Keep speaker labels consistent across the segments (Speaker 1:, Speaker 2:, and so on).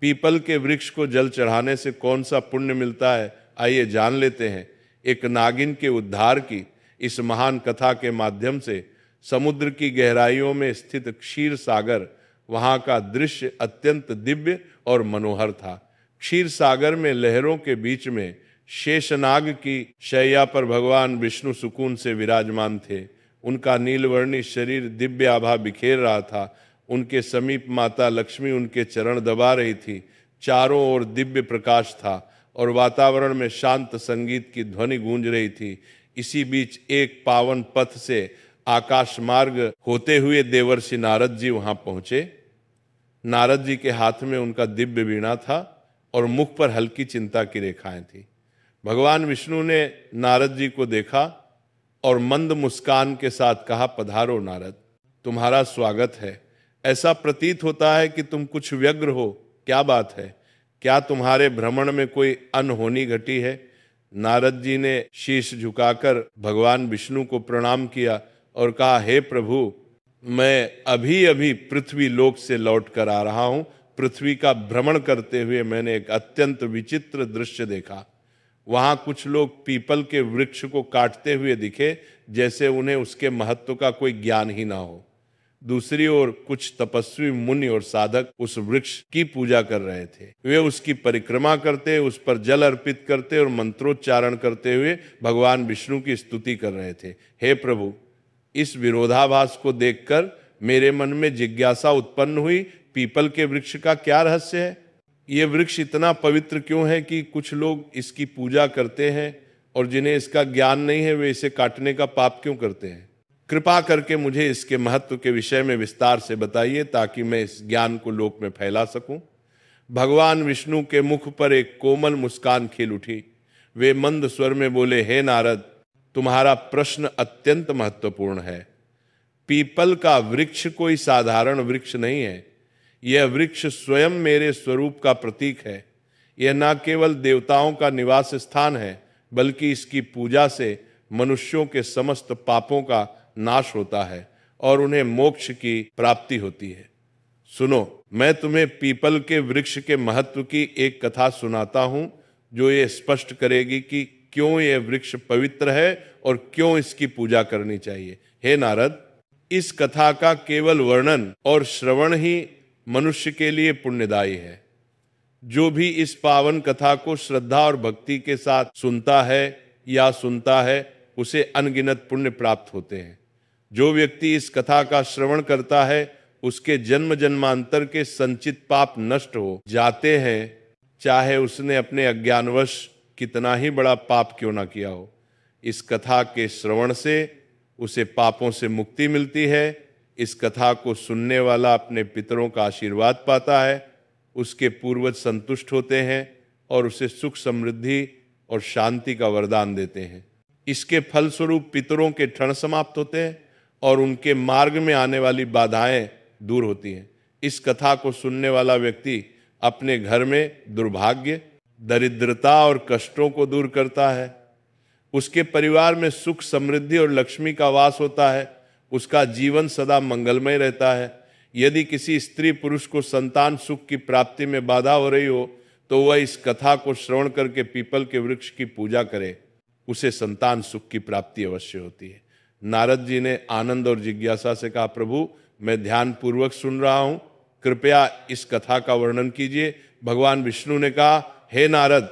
Speaker 1: People के वृक्ष को जल चढ़ाने से कौन सा पुण्य मिलता है, आइए जान लेते हैं। एक नागिन के उद्धार की इस महान कथा के माध्यम से समुद्र की गहराइयों में स्थित क्षीर सागर, वहाँ का दृश्य अत्यंत दिव्य और मनोहर था। क्षीर सागर में लहरों के बीच में शेषनाग की शैया पर भगवान विष्णु सुकून से विराजमान थे। उनका नीलवर्णी शरीर दिव्य आभा बिखेर रहा था। उनके समीप माता लक्ष्मी उनके चरण दबा रही थी। चारों ओर दिव्य प्रकाश था और वातावरण में शांत संगीत की ध्वनि गूंज रही थी। इसी बीच एक पावन पथ से आकाश मार्ग होते हुए देवर्षि नारद जी वहां पहुंचे। नारद जी के हाथ में उनका दिव्य वीणा था और मुख पर हल्की चिंता की रेखाएं थी। भगवान विष्णु ने नारद जी को देखा और मंद मुस्कान के साथ कहा, पधारो नारद, तुम्हारा स्वागत है। ऐसा प्रतीत होता है कि तुम कुछ व्यग्र हो, क्या बात है? क्या तुम्हारे भ्रमण में कोई अनहोनी घटी है? नारद जी ने शीश झुकाकर भगवान विष्णु को प्रणाम किया और कहा, हे प्रभु, मैं अभी अभी पृथ्वी लोक से लौट कर आ रहा हूं। पृथ्वी का भ्रमण करते हुए मैंने एक अत्यंत विचित्र दृश्य देखा। वहां कुछ लोग पीपल के वृक्ष को काटते हुए दिखे, जैसे उन्हें उसके महत्व का कोई ज्ञान ही ना हो। दूसरी ओर कुछ तपस्वी मुनि और साधक उस वृक्ष की पूजा कर रहे थे। वे उसकी परिक्रमा करते, उस पर जल अर्पित करते और मंत्रोच्चारण करते हुए भगवान विष्णु की स्तुति कर रहे थे। हे प्रभु, इस विरोधाभास को देखकर मेरे मन में जिज्ञासा उत्पन्न हुई, पीपल के वृक्ष का क्या रहस्य है? ये वृक्ष इतना पवित्र क्यों है कि कुछ लोग इसकी पूजा करते हैं और जिन्हें इसका ज्ञान नहीं है वे इसे काटने का पाप क्यों करते हैं? कृपा करके मुझे इसके महत्व के विषय में विस्तार से बताइए ताकि मैं इस ज्ञान को लोक में फैला सकूं। भगवान विष्णु के मुख पर एक कोमल मुस्कान खिल उठी। वे मंद स्वर में बोले, हे नारद, तुम्हारा प्रश्न अत्यंत महत्वपूर्ण है। पीपल का वृक्ष कोई साधारण वृक्ष नहीं है। यह वृक्ष स्वयं मेरे स्वरूप का प्रतीक है। यह न केवल देवताओं का निवास स्थान है, बल्कि इसकी पूजा से मनुष्यों के समस्त पापों का नाश होता है और उन्हें मोक्ष की प्राप्ति होती है। सुनो, मैं तुम्हें पीपल के वृक्ष के महत्व की एक कथा सुनाता हूं, जो ये स्पष्ट करेगी कि क्यों यह वृक्ष पवित्र है और क्यों इसकी पूजा करनी चाहिए। हे नारद, इस कथा का केवल वर्णन और श्रवण ही मनुष्य के लिए पुण्यदायी है। जो भी इस पावन कथा को श्रद्धा और भक्ति के साथ सुनता है, उसे अनगिनत पुण्य प्राप्त होते हैं। जो व्यक्ति इस कथा का श्रवण करता है, उसके जन्म जन्मांतर के संचित पाप नष्ट हो जाते हैं, चाहे उसने अपने अज्ञानवश कितना ही बड़ा पाप क्यों ना किया हो। इस कथा के श्रवण से उसे पापों से मुक्ति मिलती है। इस कथा को सुनने वाला अपने पितरों का आशीर्वाद पाता है, उसके पूर्वज संतुष्ट होते हैं और उसे सुख समृद्धि और शांति का वरदान देते हैं। इसके फलस्वरूप पितरों के क्षण समाप्त होते हैं और उनके मार्ग में आने वाली बाधाएं दूर होती हैं। इस कथा को सुनने वाला व्यक्ति अपने घर में दुर्भाग्य, दरिद्रता और कष्टों को दूर करता है। उसके परिवार में सुख समृद्धि और लक्ष्मी का वास होता है। उसका जीवन सदा मंगलमय रहता है। यदि किसी स्त्री पुरुष को संतान सुख की प्राप्ति में बाधा हो रही हो, तो वह इस कथा को श्रवण करके पीपल के वृक्ष की पूजा करे, उसे संतान सुख की प्राप्ति अवश्य होती है। नारद जी ने आनंद और जिज्ञासा से कहा, प्रभु, मैं ध्यान पूर्वक सुन रहा हूं, कृपया इस कथा का वर्णन कीजिए। भगवान विष्णु ने कहा, हे नारद,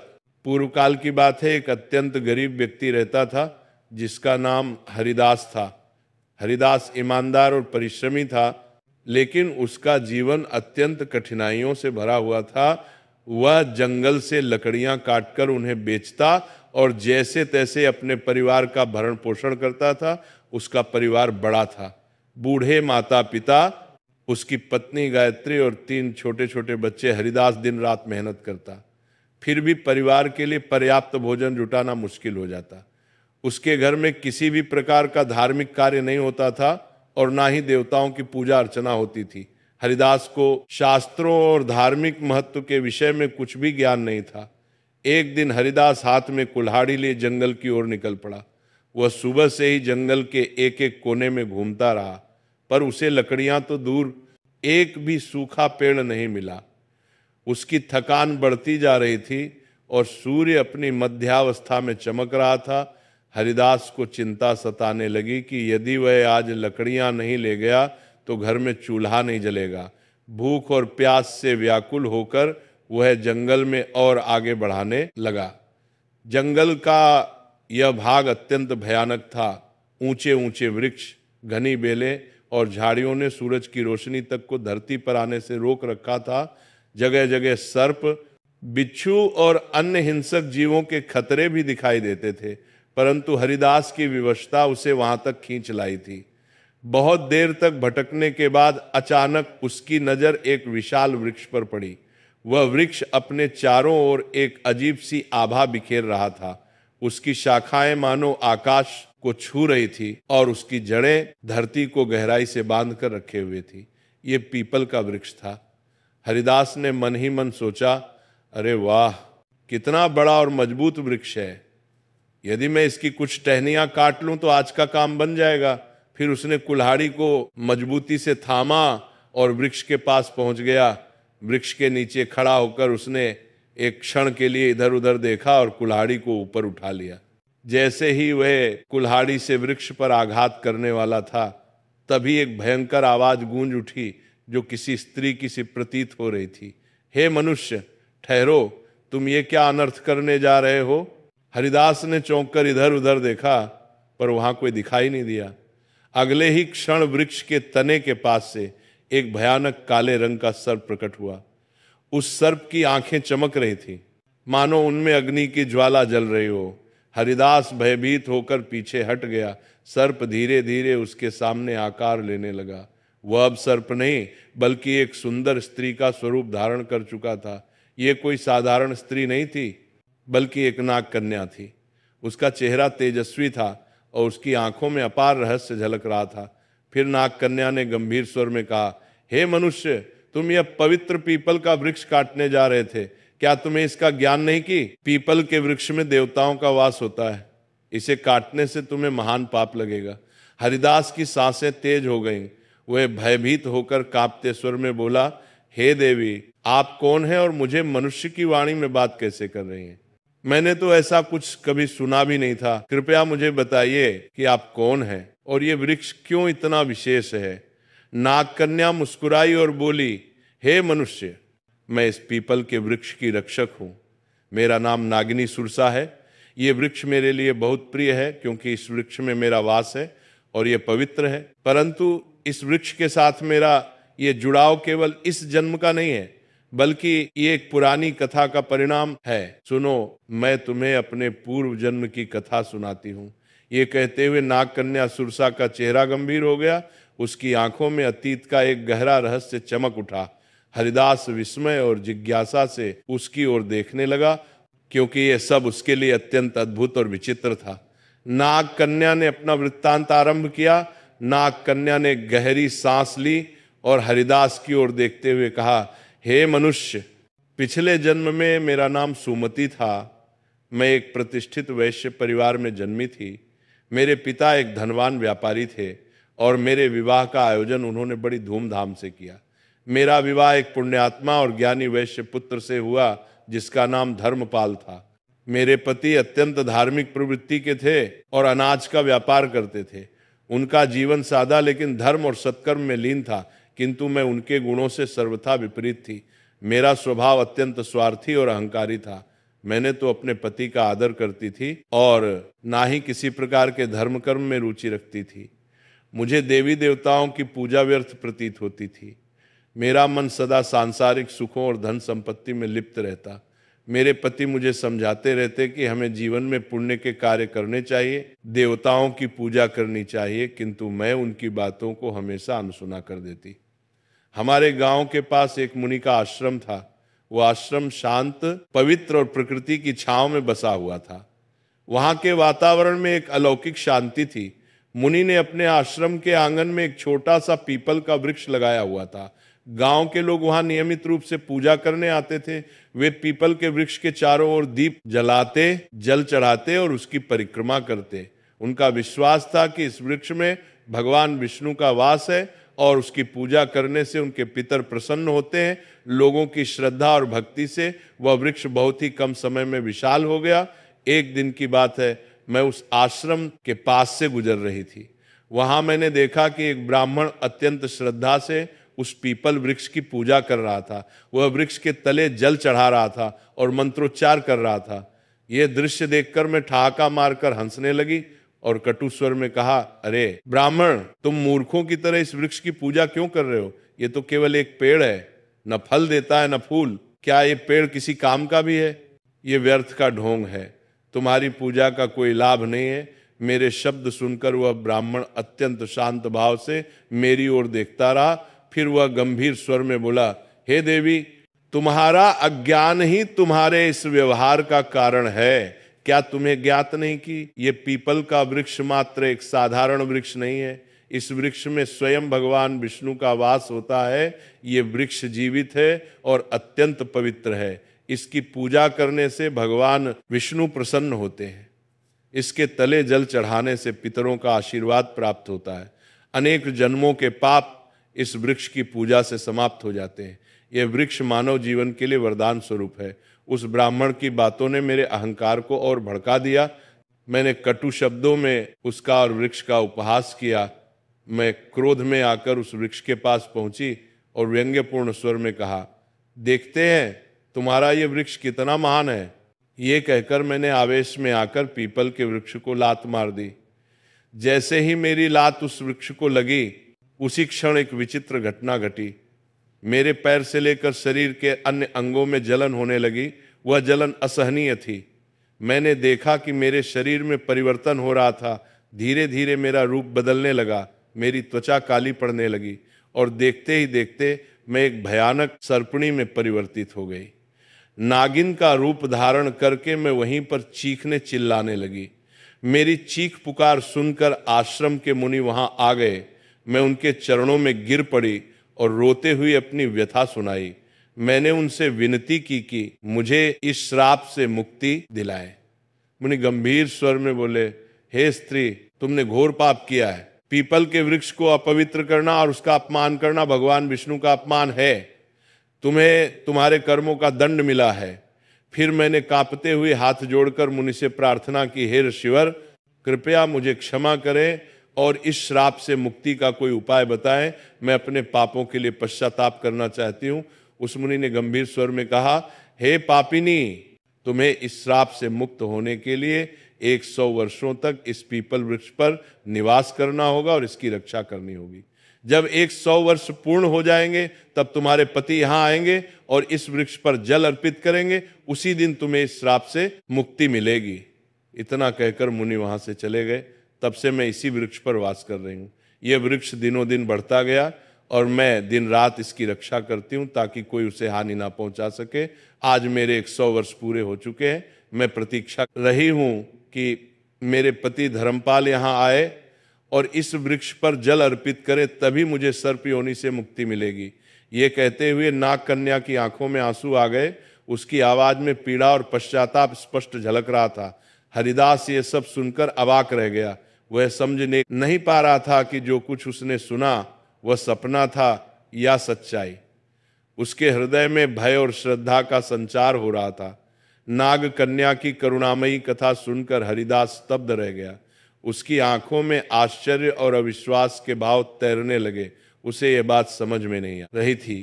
Speaker 1: पूर्व काल की बात है, एक अत्यंत गरीब व्यक्ति रहता था जिसका नाम हरिदास था। हरिदास ईमानदार और परिश्रमी था, लेकिन उसका जीवन अत्यंत कठिनाइयों से भरा हुआ था। वह जंगल से लकड़ियां काटकर उन्हें बेचता और जैसे तैसे अपने परिवार का भरण पोषण करता था। उसका परिवार बड़ा था, बूढ़े माता पिता, उसकी पत्नी गायत्री और 3 छोटे छोटे बच्चे। हरिदास दिन रात मेहनत करता, फिर भी परिवार के लिए पर्याप्त भोजन जुटाना मुश्किल हो जाता। उसके घर में किसी भी प्रकार का धार्मिक कार्य नहीं होता था और ना ही देवताओं की पूजा अर्चना होती थी। हरिदास को शास्त्रों और धार्मिक महत्व के विषय में कुछ भी ज्ञान नहीं था। एक दिन हरिदास हाथ में कुल्हाड़ी लिए जंगल की ओर निकल पड़ा। वह सुबह से ही जंगल के एक एक कोने में घूमता रहा, पर उसे लकड़ियां तो दूर, एक भी सूखा पेड़ नहीं मिला। उसकी थकान बढ़ती जा रही थी और सूर्य अपनी मध्यावस्था में चमक रहा था। हरिदास को चिंता सताने लगी कि यदि वह आज लकड़ियां नहीं ले गया तो घर में चूल्हा नहीं जलेगा। भूख और प्यास से व्याकुल होकर वह जंगल में और आगे बढ़ाने लगा। जंगल का यह भाग अत्यंत भयानक था। ऊंचे ऊंचे वृक्ष, घनी बेलें और झाड़ियों ने सूरज की रोशनी तक को धरती पर आने से रोक रखा था। जगह जगह सर्प, बिच्छू और अन्य हिंसक जीवों के खतरे भी दिखाई देते थे, परंतु हरिदास की विवशता उसे वहां तक खींच लाई थी। बहुत देर तक भटकने के बाद अचानक उसकी नजर एक विशाल वृक्ष पर पड़ी। वह वृक्ष अपने चारों ओर एक अजीब सी आभा बिखेर रहा था। उसकी शाखाएं मानो आकाश को छू रही थी और उसकी जड़ें धरती को गहराई से बांध कर रखे हुए थी। ये पीपल का वृक्ष था। हरिदास ने मन ही मन सोचा, अरे वाह, कितना बड़ा और मजबूत वृक्ष है। यदि मैं इसकी कुछ टहनियां काट लूं तो आज का काम बन जाएगा। फिर उसने कुल्हाड़ी को मजबूती से थामा और वृक्ष के पास पहुंच गया। वृक्ष के नीचे खड़ा होकर उसने एक क्षण के लिए इधर उधर देखा और कुल्हाड़ी को ऊपर उठा लिया। जैसे ही वह कुल्हाड़ी से वृक्ष पर आघात करने वाला था, तभी एक भयंकर आवाज गूंज उठी जो किसी स्त्री की सी प्रतीत हो रही थी। हे मनुष्य, ठहरो, तुम ये क्या अनर्थ करने जा रहे हो? हरिदास ने चौंक कर इधर उधर देखा, पर वहां कोई दिखाई नहीं दिया। अगले ही क्षण वृक्ष के तने के पास से एक भयानक काले रंग का सर्प प्रकट हुआ। उस सर्प की आंखें चमक रही थी, मानो उनमें अग्नि की ज्वाला जल रही हो। हरिदास भयभीत होकर पीछे हट गया। सर्प धीरे धीरे उसके सामने आकार लेने लगा। वह अब सर्प नहीं, बल्कि एक सुंदर स्त्री का स्वरूप धारण कर चुका था। ये कोई साधारण स्त्री नहीं थी, बल्कि एक नाग कन्या थी। उसका चेहरा तेजस्वी था और उसकी आंखों में अपार रहस्य झलक रहा था। फिर नाग कन्या ने गंभीर स्वर में कहा, हे मनुष्य, तुम यह पवित्र पीपल का वृक्ष काटने जा रहे थे। क्या तुम्हें इसका ज्ञान नहीं कि पीपल के वृक्ष में देवताओं का वास होता है? इसे काटने से तुम्हें महान पाप लगेगा। हरिदास की सांसें तेज हो गईं। वह भयभीत होकर कांपते स्वर में बोला, हे देवी, आप कौन हैं और मुझे मनुष्य की वाणी में बात कैसे कर रही हैं? मैंने तो ऐसा कुछ कभी सुना भी नहीं था। कृपया मुझे बताइए कि आप कौन हैं और ये वृक्ष क्यों इतना विशेष है? नाग कन्या मुस्कुराई और बोली, हे मनुष्य, मैं इस पीपल के वृक्ष की रक्षक हूँ। मेरा नाम नागिनी सुरसा है। ये वृक्ष मेरे लिए बहुत प्रिय है क्योंकि इस वृक्ष में मेरा वास है और ये पवित्र है। परंतु इस वृक्ष के साथ मेरा ये जुड़ाव केवल इस जन्म का नहीं है, बल्कि ये एक पुरानी कथा का परिणाम है। सुनो, मैं तुम्हें अपने पूर्व जन्म की कथा सुनाती हूँ। ये कहते हुए नाग कन्या सुरसा का चेहरा गंभीर हो गया। उसकी आंखों में अतीत का एक गहरा रहस्य चमक उठा। हरिदास विस्मय और जिज्ञासा से उसकी ओर देखने लगा, क्योंकि यह सब उसके लिए अत्यंत अद्भुत और विचित्र था। नाग कन्या ने अपना वृत्तांत आरंभ किया। नाग कन्या ने गहरी सांस ली और हरिदास की ओर देखते हुए कहा, हे मनुष्य, पिछले जन्म में मेरा नाम सुमति था। मैं एक प्रतिष्ठित वैश्य परिवार में जन्मी थी। मेरे पिता एक धनवान व्यापारी थे और मेरे विवाह का आयोजन उन्होंने बड़ी धूमधाम से किया। मेरा विवाह एक पुण्यात्मा और ज्ञानी वैश्य पुत्र से हुआ जिसका नाम धर्मपाल था। मेरे पति अत्यंत धार्मिक प्रवृत्ति के थे और अनाज का व्यापार करते थे। उनका जीवन सादा लेकिन धर्म और सत्कर्म में लीन था, किंतु मैं उनके गुणों से सर्वथा विपरीत थी। मेरा स्वभाव अत्यंत स्वार्थी और अहंकारी था। मैंने तो अपने पति का आदर करती थी और ना ही किसी प्रकार के धर्म कर्म में रुचि रखती थी। मुझे देवी देवताओं की पूजा व्यर्थ प्रतीत होती थी। मेरा मन सदा सांसारिक सुखों और धन संपत्ति में लिप्त रहता। मेरे पति मुझे समझाते रहते कि हमें जीवन में पुण्य के कार्य करने चाहिए, देवताओं की पूजा करनी चाहिए, किंतु मैं उनकी बातों को हमेशा अनसुना कर देती। हमारे गांव के पास एक मुनि का आश्रम था। वो आश्रम शांत, पवित्र और प्रकृति की छांव में बसा हुआ था। वहां के वातावरण में एक अलौकिक शांति थी। मुनि ने अपने आश्रम के आंगन में एक छोटा सा पीपल का वृक्ष लगाया हुआ था। गांव के लोग वहां नियमित रूप से पूजा करने आते थे। वे पीपल के वृक्ष के चारों ओर दीप जलाते, जल चढ़ाते और उसकी परिक्रमा करते। उनका विश्वास था कि इस वृक्ष में भगवान विष्णु का वास है और उसकी पूजा करने से उनके पितर प्रसन्न होते हैं, लोगों की श्रद्धा और भक्ति से वह वृक्ष बहुत ही कम समय में विशाल हो गया। एक दिन की बात है, मैं उस आश्रम के पास से गुजर रही थी। वहां मैंने देखा कि एक ब्राह्मण अत्यंत श्रद्धा से उस पीपल वृक्ष की पूजा कर रहा था। वह वृक्ष के तले जल चढ़ा रहा था और मंत्रोच्चार कर रहा था। यह दृश्य देखकर मैं ठहाका मारकर हंसने लगी और कटु स्वर में कहा, अरे ब्राह्मण, तुम मूर्खों की तरह इस वृक्ष की पूजा क्यों कर रहे हो? ये तो केवल एक पेड़ है, न फल देता है न फूल। क्या ये पेड़ किसी काम का भी है? ये व्यर्थ का ढोंग है, तुम्हारी पूजा का कोई लाभ नहीं है। मेरे शब्द सुनकर वह ब्राह्मण अत्यंत शांत भाव से मेरी ओर देखता रहा। फिर वह गंभीर स्वर में बोला, हे देवी, तुम्हारा अज्ञान ही तुम्हारे इस व्यवहार का कारण है। क्या तुम्हें ज्ञात नहीं कि ये पीपल का वृक्ष मात्र एक साधारण वृक्ष नहीं है? इस वृक्ष में स्वयं भगवान विष्णु का वास होता है। ये वृक्ष जीवित है और अत्यंत पवित्र है। इसकी पूजा करने से भगवान विष्णु प्रसन्न होते हैं। इसके तले जल चढ़ाने से पितरों का आशीर्वाद प्राप्त होता है। अनेक जन्मों के पाप इस वृक्ष की पूजा से समाप्त हो जाते हैं। यह वृक्ष मानव जीवन के लिए वरदान स्वरूप है। उस ब्राह्मण की बातों ने मेरे अहंकार को और भड़का दिया। मैंने कटु शब्दों में उसका और वृक्ष का उपहास किया। मैं क्रोध में आकर उस वृक्ष के पास पहुंची और व्यंग्यपूर्ण स्वर में कहा, देखते हैं तुम्हारा ये वृक्ष कितना महान है। ये कहकर मैंने आवेश में आकर पीपल के वृक्ष को लात मार दी। जैसे ही मेरी लात उस वृक्ष को लगी, उसी क्षण एक विचित्र घटना घटी। मेरे पैर से लेकर शरीर के अन्य अंगों में जलन होने लगी। वह जलन असहनीय थी। मैंने देखा कि मेरे शरीर में परिवर्तन हो रहा था। धीरे धीरे मेरा रूप बदलने लगा। मेरी त्वचा काली पड़ने लगी और देखते ही देखते मैं एक भयानक सर्पणी में परिवर्तित हो गई। नागिन का रूप धारण करके मैं वहीं पर चीखने चिल्लाने लगी। मेरी चीख पुकार सुनकर आश्रम के मुनि वहां आ गए। मैं उनके चरणों में गिर पड़ी और रोते हुए अपनी व्यथा सुनाई। मैंने उनसे विनती की कि मुझे इस श्राप से मुक्ति दिलाएं। मुनि गंभीर स्वर में बोले, हे स्त्री, तुमने घोर पाप किया है। पीपल के वृक्ष को अपवित्र करना और उसका अपमान करना भगवान विष्णु का अपमान है। तुम्हें तुम्हारे कर्मों का दंड मिला है। फिर मैंने कांपते हुए हाथ जोड़कर मुनि से प्रार्थना की, हे ऋषिवर, कृपया मुझे क्षमा करें और इस श्राप से मुक्ति का कोई उपाय बताएं। मैं अपने पापों के लिए पश्चाताप करना चाहती हूँ। उस मुनि ने गंभीर स्वर में कहा, हे पापिनी, तुम्हें इस श्राप से मुक्त होने के लिए 100 वर्षों तक इस पीपल वृक्ष पर निवास करना होगा और इसकी रक्षा करनी होगी। जब 100 वर्ष पूर्ण हो जाएंगे तब तुम्हारे पति यहाँ आएंगे और इस वृक्ष पर जल अर्पित करेंगे। उसी दिन तुम्हें इस श्राप से मुक्ति मिलेगी। इतना कहकर मुनि वहां से चले गए। तब से मैं इसी वृक्ष पर वास कर रही हूँ। यह वृक्ष दिनों दिन बढ़ता गया और मैं दिन रात इसकी रक्षा करती हूँ ताकि कोई उसे हानि ना पहुंचा सके। आज मेरे 100 वर्ष पूरे हो चुके हैं। मैं प्रतीक्षा रही हूँ कि मेरे पति धर्मपाल यहाँ आए और इस वृक्ष पर जल अर्पित करे, तभी मुझे सर्प योनि से मुक्ति मिलेगी। ये कहते हुए नाग कन्या की आंखों में आंसू आ गए। उसकी आवाज में पीड़ा और पश्चाताप स्पष्ट झलक रहा था। हरिदास ये सब सुनकर अवाक रह गया। वह समझ नहीं पा रहा था कि जो कुछ उसने सुना वह सपना था या सच्चाई। उसके हृदय में भय और श्रद्धा का संचार हो रहा था। नाग कन्या की करुणामयी कथा सुनकर हरिदास स्तब्ध रह गया। उसकी आंखों में आश्चर्य और अविश्वास के भाव तैरने लगे। उसे यह बात समझ में नहीं आ रही थी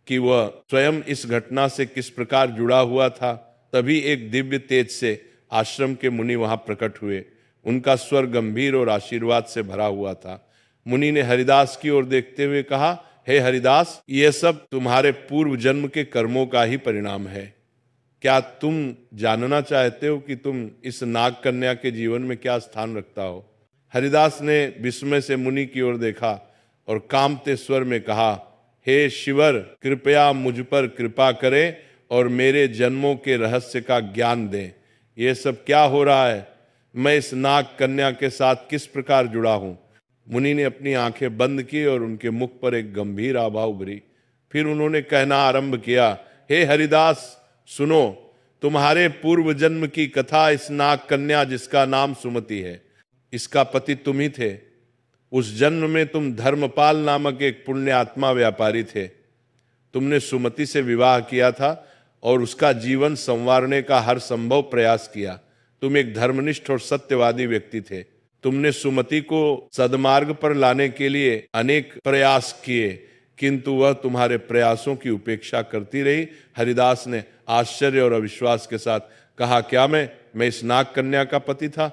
Speaker 1: कि वह स्वयं इस घटना से किस प्रकार जुड़ा हुआ था। तभी एक दिव्य तेज से आश्रम के मुनि वहां प्रकट हुए। उनका स्वर गंभीर और आशीर्वाद से भरा हुआ था। मुनि ने हरिदास की ओर देखते हुए कहा, हे हरिदास, यह सब तुम्हारे पूर्व जन्म के कर्मों का ही परिणाम है। क्या तुम जानना चाहते हो कि तुम इस नाग कन्या के जीवन में क्या स्थान रखता हो? हरिदास ने विस्मय से मुनि की ओर देखा और कांपते स्वर में कहा, हे शिवर, कृपया मुझ पर कृपा करें और मेरे जन्मों के रहस्य का ज्ञान दें। ये सब क्या हो रहा है? मैं इस नाग कन्या के साथ किस प्रकार जुड़ा हूं? मुनि ने अपनी आंखें बंद की और उनके मुख पर एक गंभीर आभा उभरी। फिर उन्होंने कहना आरंभ किया, हे हरिदास, सुनो, तुम्हारे पूर्व जन्म की कथा। इस नाग कन्या जिसका नाम सुमति है, इसका पति तुम ही थे। उस जन्म में तुम धर्मपाल नामक एक पुण्यात्मा व्यापारी थे। तुमने सुमति से विवाह किया था और उसका जीवन संवारने का हर संभव प्रयास किया। तुम एक धर्मनिष्ठ और सत्यवादी व्यक्ति थे। तुमने सुमति को सद्मार्ग पर लाने के लिए अनेक प्रयास किए, किंतु वह तुम्हारे प्रयासों की उपेक्षा करती रही। हरिदास ने आश्चर्य और अविश्वास के साथ कहा, क्या मैं इस नाग कन्या का पति था?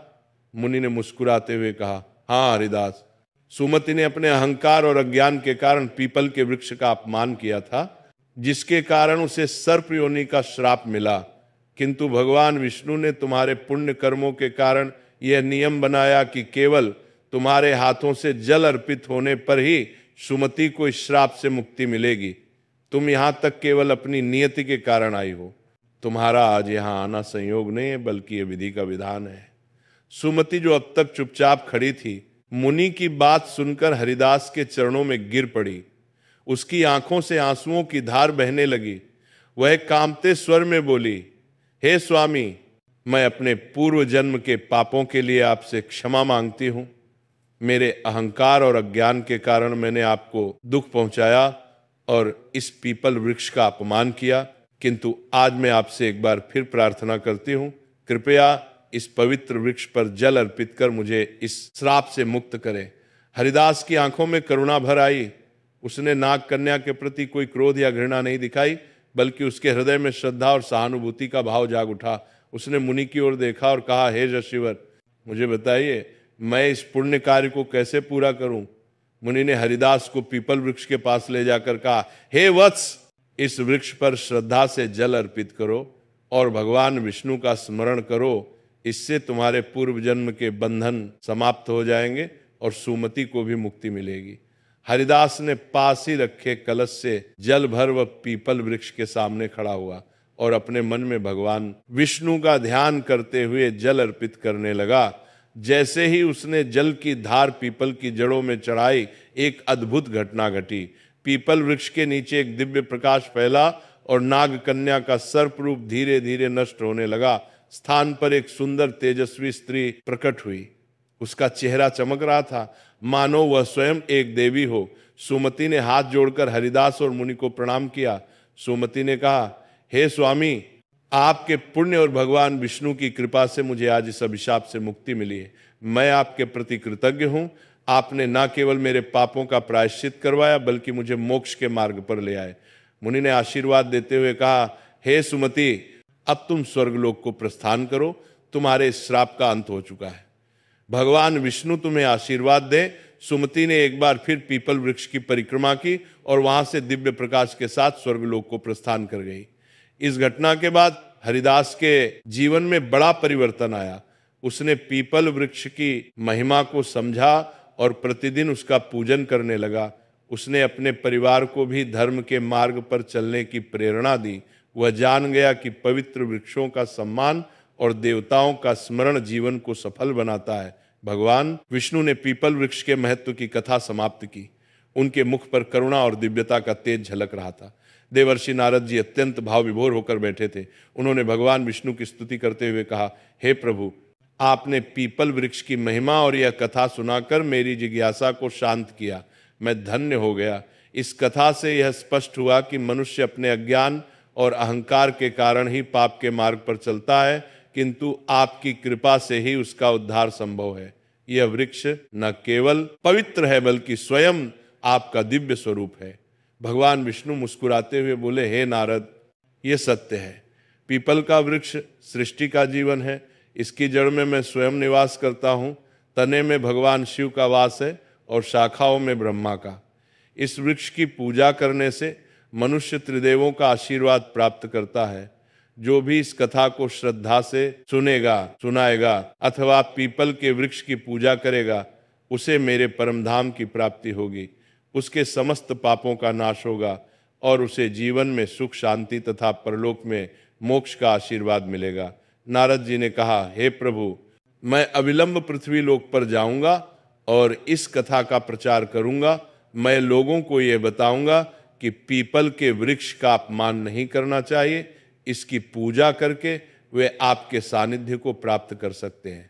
Speaker 1: मुनि ने मुस्कुराते हुए कहा, हाँ हरिदास, सुमति ने अपने अहंकार और अज्ञान के कारण पीपल के वृक्ष का अपमान किया था, जिसके कारण उसे सर्प योनि का श्राप मिला। किंतु भगवान विष्णु ने तुम्हारे पुण्य कर्मों के कारण यह नियम बनाया कि केवल तुम्हारे हाथों से जल अर्पित होने पर ही सुमति को इस श्राप से मुक्ति मिलेगी। तुम यहां तक केवल अपनी नियति के कारण आई हो। तुम्हारा आज यहां आना संयोग नहीं है, बल्कि यह विधि का विधान है। सुमति जो अब तक चुपचाप खड़ी थी, मुनि की बात सुनकर हरिदास के चरणों में गिर पड़ी। उसकी आंखों से आंसुओं की धार बहने लगी। वह कांपते स्वर में बोली, हे स्वामी, मैं अपने पूर्व जन्म के पापों के लिए आपसे क्षमा मांगती हूं। मेरे अहंकार और अज्ञान के कारण मैंने आपको दुख पहुंचाया और इस पीपल वृक्ष का अपमान किया, किंतु आज मैं आपसे एक बार फिर प्रार्थना करती हूं, कृपया इस पवित्र वृक्ष पर जल अर्पित कर मुझे इस श्राप से मुक्त करें। हरिदास की आंखों में करुणा भर आई। उसने नाग कन्या के प्रति कोई क्रोध या घृणा नहीं दिखाई, बल्कि उसके हृदय में श्रद्धा और सहानुभूति का भाव जाग उठा। उसने मुनि की ओर देखा और कहा, हे ऋषिवर, मुझे बताइए, मैं इस पुण्य कार्य को कैसे पूरा करूं? मुनि ने हरिदास को पीपल वृक्ष के पास ले जाकर कहा, हे वत्स, इस वृक्ष पर श्रद्धा से जल अर्पित करो और भगवान विष्णु का स्मरण करो। इससे तुम्हारे पूर्व जन्म के बंधन समाप्त हो जाएंगे और सुमति को भी मुक्ति मिलेगी। हरिदास ने पास ही रखे कलश से जल भर वह पीपल वृक्ष के सामने खड़ा हुआ और अपने मन में भगवान विष्णु का ध्यान करते हुए जल अर्पित करने लगा। जैसे ही उसने जल की धार पीपल की जड़ों में चढ़ाई, एक अद्भुत घटना घटी। पीपल वृक्ष के नीचे एक दिव्य प्रकाश फैला और नाग कन्या का सर्प रूप धीरे धीरे नष्ट होने लगा। स्थान पर एक सुंदर तेजस्वी स्त्री प्रकट हुई। उसका चेहरा चमक रहा था, मानो वह स्वयं एक देवी हो। सुमति ने हाथ जोड़कर हरिदास और मुनि को प्रणाम किया। सुमति ने कहा, हे स्वामी, आपके पुण्य और भगवान विष्णु की कृपा से मुझे आज इस अभिशाप से मुक्ति मिली है। मैं आपके प्रति कृतज्ञ हूं। आपने न केवल मेरे पापों का प्रायश्चित करवाया, बल्कि मुझे मोक्ष के मार्ग पर ले आए। मुनि ने आशीर्वाद देते हुए कहा, हे सुमति, अब तुम स्वर्गलोक को प्रस्थान करो। तुम्हारे इस श्राप का अंत हो चुका है। भगवान विष्णु तुम्हें आशीर्वाद दे। सुमति ने एक बार फिर पीपल वृक्ष की परिक्रमा की और वहां से दिव्य प्रकाश के साथ स्वर्गलोक को प्रस्थान कर गई। इस घटना के बाद हरिदास के जीवन में बड़ा परिवर्तन आया। उसने पीपल वृक्ष की महिमा को समझा और प्रतिदिन उसका पूजन करने लगा। उसने अपने परिवार को भी धर्म के मार्ग पर चलने की प्रेरणा दी। वह जान गया कि पवित्र वृक्षों का सम्मान और देवताओं का स्मरण जीवन को सफल बनाता है। भगवान विष्णु ने पीपल वृक्ष के महत्व की कथा समाप्त की। उनके मुख पर करुणा और दिव्यता का तेज झलक रहा था। देवर्षि नारद जी अत्यंत भाव विभोर होकर बैठे थे। उन्होंने भगवान विष्णु की स्तुति करते हुए कहा, हे प्रभु, आपने पीपल वृक्ष की महिमा और यह कथा सुनाकर मेरी जिज्ञासा को शांत किया। मैं धन्य हो गया। इस कथा से यह स्पष्ट हुआ कि मनुष्य अपने अज्ञान और अहंकार के कारण ही पाप के मार्ग पर चलता है, किंतु आपकी कृपा से ही उसका उद्धार संभव है। यह वृक्ष न केवल पवित्र है, बल्कि स्वयं आपका दिव्य स्वरूप है। भगवान विष्णु मुस्कुराते हुए बोले, हे नारद, ये सत्य है। पीपल का वृक्ष सृष्टि का जीवन है। इसकी जड़ में मैं स्वयं निवास करता हूँ। तने में भगवान शिव का वास है और शाखाओं में ब्रह्मा का। इस वृक्ष की पूजा करने से मनुष्य त्रिदेवों का आशीर्वाद प्राप्त करता है। जो भी इस कथा को श्रद्धा से सुनेगा, सुनाएगा अथवा पीपल के वृक्ष की पूजा करेगा, उसे मेरे परम धाम की प्राप्ति होगी। उसके समस्त पापों का नाश होगा और उसे जीवन में सुख, शांति तथा परलोक में मोक्ष का आशीर्वाद मिलेगा। नारद जी ने कहा, हे प्रभु, मैं अविलंब पृथ्वी लोक पर जाऊंगा और इस कथा का प्रचार करूंगा। मैं लोगों को यह बताऊंगा कि पीपल के वृक्ष का अपमान नहीं करना चाहिए। इसकी पूजा करके वे आपके सानिध्य को प्राप्त कर सकते हैं।